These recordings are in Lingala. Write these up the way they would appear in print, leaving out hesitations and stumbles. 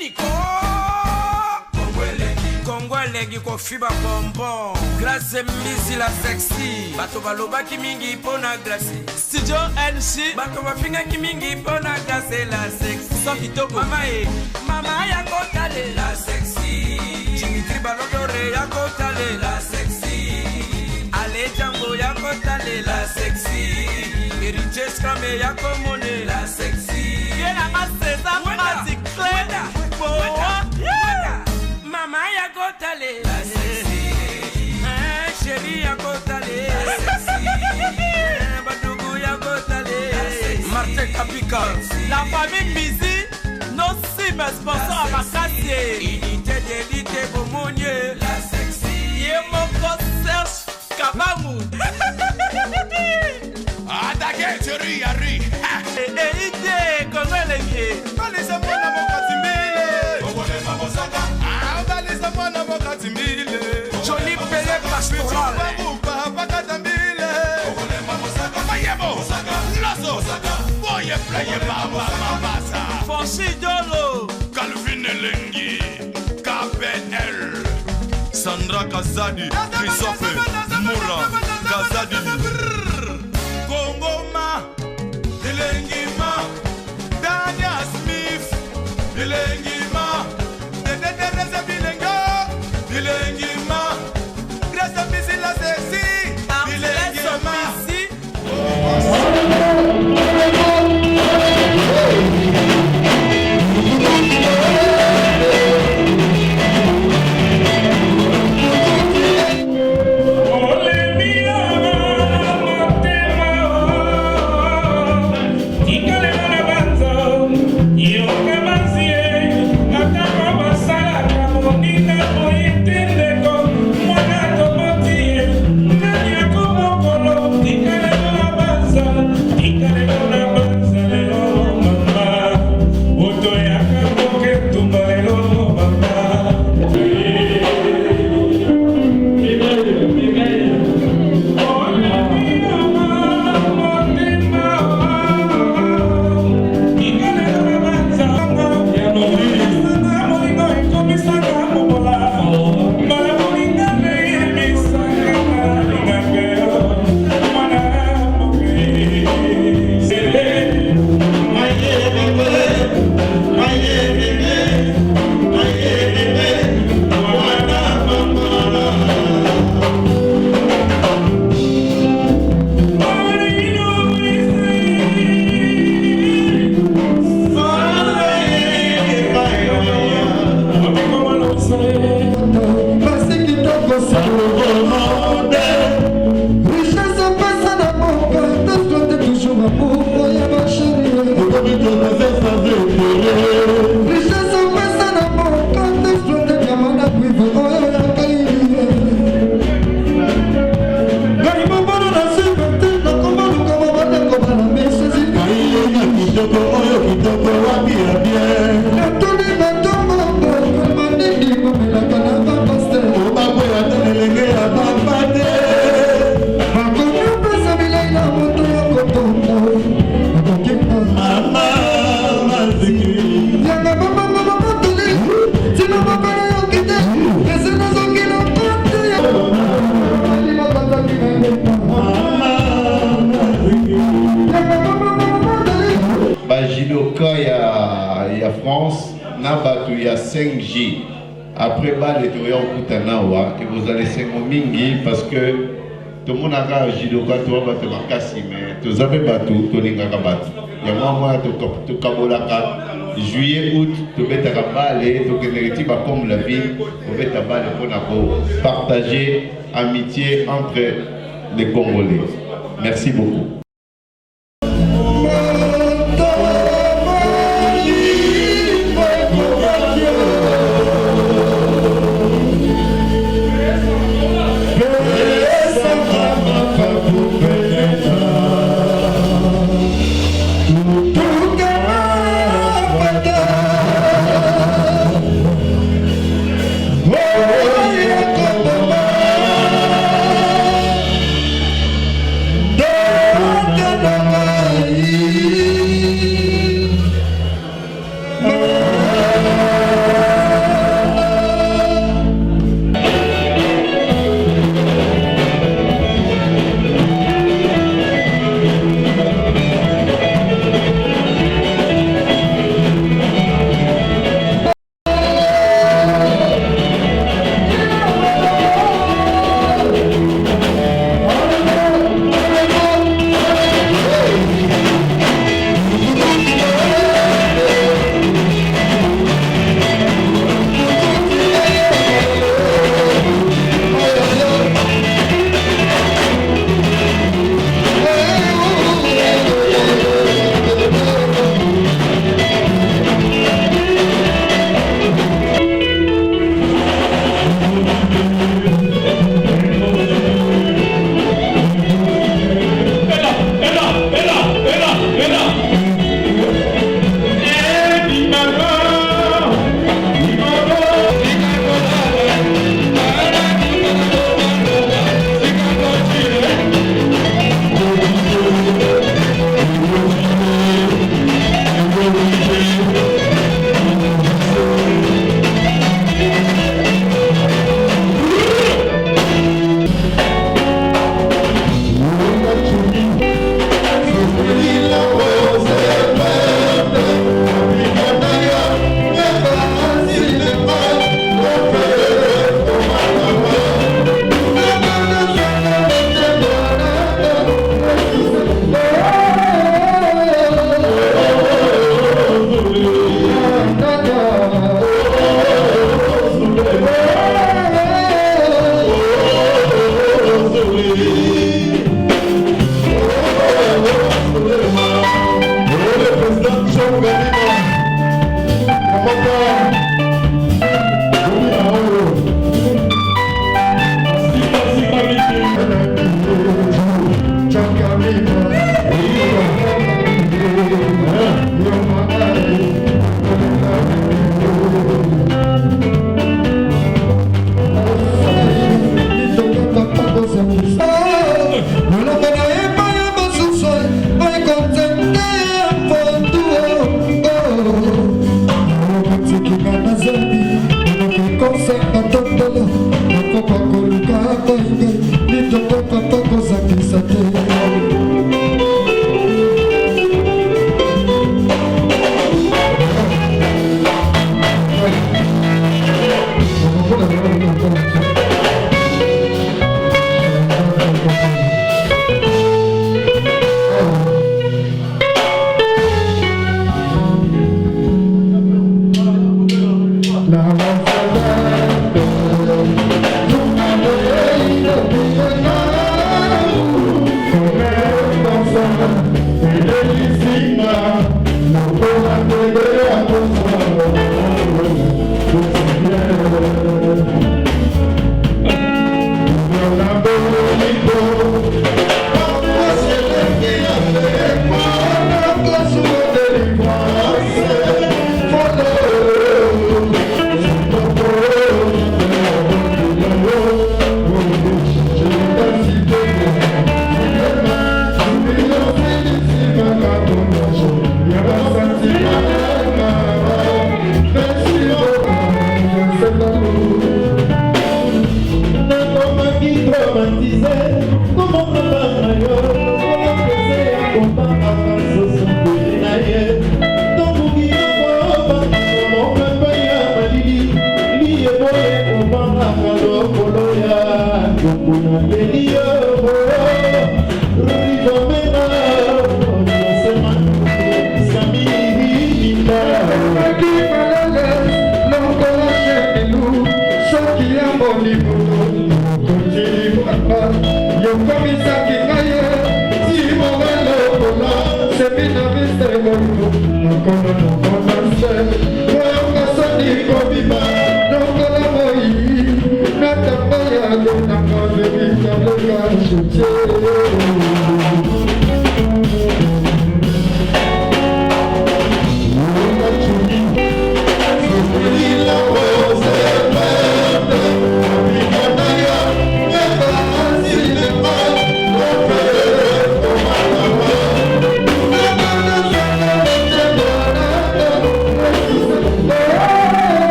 Nico Kongwelegi ko fiba bonbon Grâce misi la sexy Bato baloba ki mingi pona grâce Studio NC Bato bafinga ki mingi pona grâce la sexy Sans kitoko Mama ya kotale la sexy Dimitri Balodore ya kotale la sexy Ale Django ya kotale la sexy Eriches Kame ya komone la sexy Yena maseza magic clear Mama ya kotale la sexy Chérie ya kotale la sexy Badougou ya kotale la sexy Martin Kapika La famille Mizi non si mes sponsors à ma cassier Unité d'élite Bomonier la sexy Yemoko Serge Kabangu Attaquez, chérie, Harry. Ide Kongwelegi Balisa mwana mokatimbile. Balisa mwana mokatimbile. Jolie Pelé Pastoral Pakatambile. Mayebo. Lasso. Boye playe baba mabasa. Fonchi Dolo Calvin Elengi. KPL. Sandra Kazadi. Christophe Moura. Kazadi. Kongoma. Elengima. Dania Smith. Elengima. Dededeze bilenga. Elengima. Grâce misi la sexy. Elengima. France, il y a 5G. Après, et vous allez 5 mingi parce que tout le monde a jidoka, tu vas battre ma cassi, mais tu avez battu, tu n'as pas battu. Il y a moi, tu kabolaka, juillet, août, tu vas te baler, tu vas comme la ville, tu vas te baler pour partager amitié entre les Congolais. Merci beaucoup. Oh,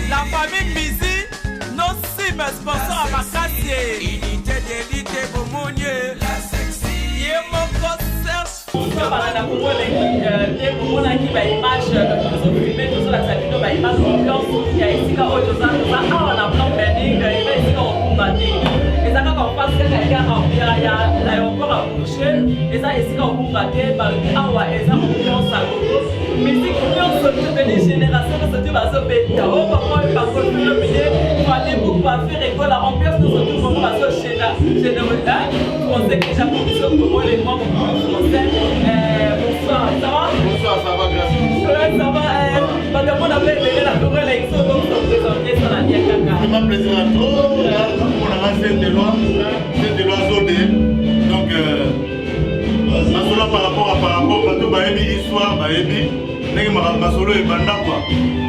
La famille Mizi, nos 6 sponsors à Makassi. Unité d'élite Bomounier, la sexy. Yemoko Serge. Balada pour les on a qui va image nous filmer nous la sabino va image confiance il y a ici quand autre ça on a plan planning il va ici quand on va dire et ça quand on passe que quelqu'un il y a l'aéroport à boucher et ça ici quand on va dire par awa et ça confiance à gogo mais c'est confiance sur les générations que tu vas se péter oh papa par contre le milieu fallait pour pas faire école la ambiance nous tout le monde va se généreux on sait que j'ai pour les mois pour commencer. Bonsoir, ça va? Bonsoir, ça va, grâce. Ouais, ça va. Parce que moi, on avait aimé la tour élection, donc on se présentait sur la Nia Kaka. C'est un plaisir à trop. On a un chef de loi Zodé. Donc, par rapport à tout, histoire, Masolo et Banda quoi.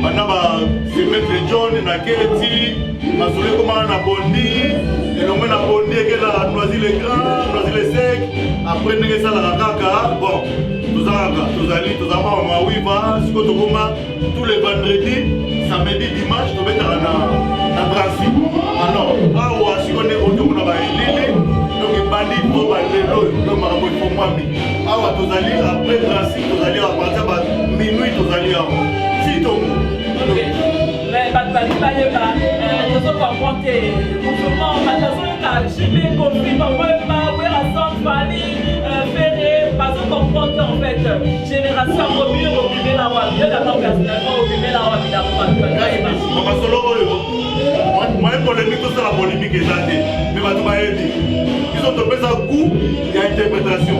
Banda c'est maître John na Keleti, Masolo comment na Bondi, et l'homme na Bondi et la Noisy les grands, Noisy les secs, après n'est ça la Kaka. Bon, tous les vendredis, samedi, dimanche, tu vas être na Brassi. Alors, si on est autour de la donc il bandit pour le marabout pour moi. Après Brassi, tu allez à partir de minuit, tu allez à si tu mais pas nous comprendre que mouvement, nous conflit, pas comprendre en fait, génération mieux occuper la voie, mieux d'attendre personnellement occuper la voie, moi, polémique, tout ça, la polémique est datée. Mais ils ont topé ça coup, il y a interprétation.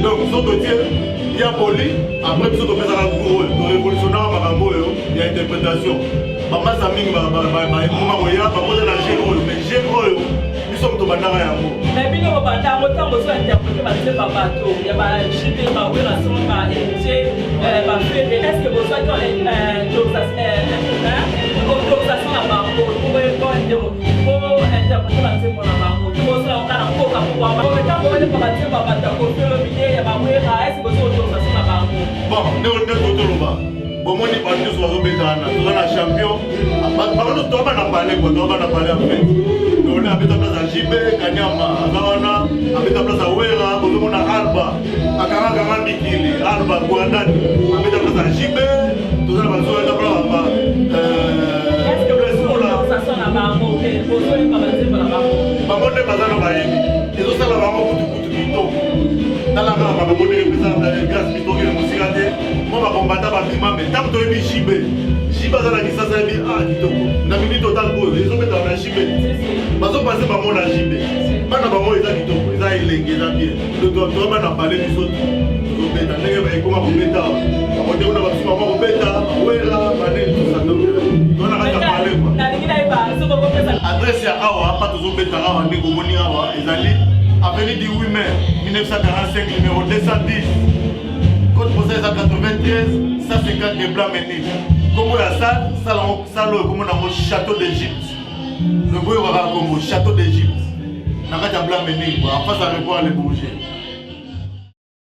Donc, nous autres, il y a poli, après, nous autres, on révolutionnaire, il y a interprétation. Maman, ça m'a dit, mais j'ai nous sommes au bandara ya mo. Mais bien au bandara, autant vous interpréter par ces bateaux, il y a pas JP, pas relation, pas héritier, pas fait. Est-ce que vous souhaitez autorisation à Bango pour interpréter par ces bateaux? Vous souhaitez encore un peu pour pouvoir. Quand vous voulez pas partir par bateau, vous faites le billet, il y a pas est-ce que vous souhaitez autorisation à Bango? Bon, nous bon, moi, je suis parti sur le champion. Nous avons parlé en fait. Nous avons habité à JB, Kanyama, Azavana, habité à Wera, nous avons Alba, Akara Mikili, Alba, Guadan, habité à JB, nous avons besoin de est-ce que vous avez autorisation à Bango? Vous avez pas battu pour la Bango? Bango n'est pas dans le baïmi. Ils ont ça la Bango pour tout Mito. Dans la Bango, Bango n'est pas dans le gaz Mito qui est le Moussirate. Moi, je vais combattre avec ma mais tant que tu es JB, JB dans la guise, ça dit ah, Kitoko. Dans le total, ils ont mis dans la JB. Ils ont passé par mon JB. Pas dans Bango, ils ont Kitoko. Ils ont élégué, ils ont bien. Donc, tu vas en parler des autres. Ils ont fait un nègre avec comment vous mettez. On dit on a besoin de maman, bêta, Wera, Manel, tout ça. Donc, on a parlé quoi. Adresse à Awa, pas toujours bêta, Awa, Negomoni Awa, ils allaient avenue du 8 mai 1945, numéro 210. Code postal 93, 150 de blanc menil. Comme on a ça, comme on a un château d'Égypte. Le goût est au château d'Égypte. On a un blanc menil, en face à revoir les bourgers.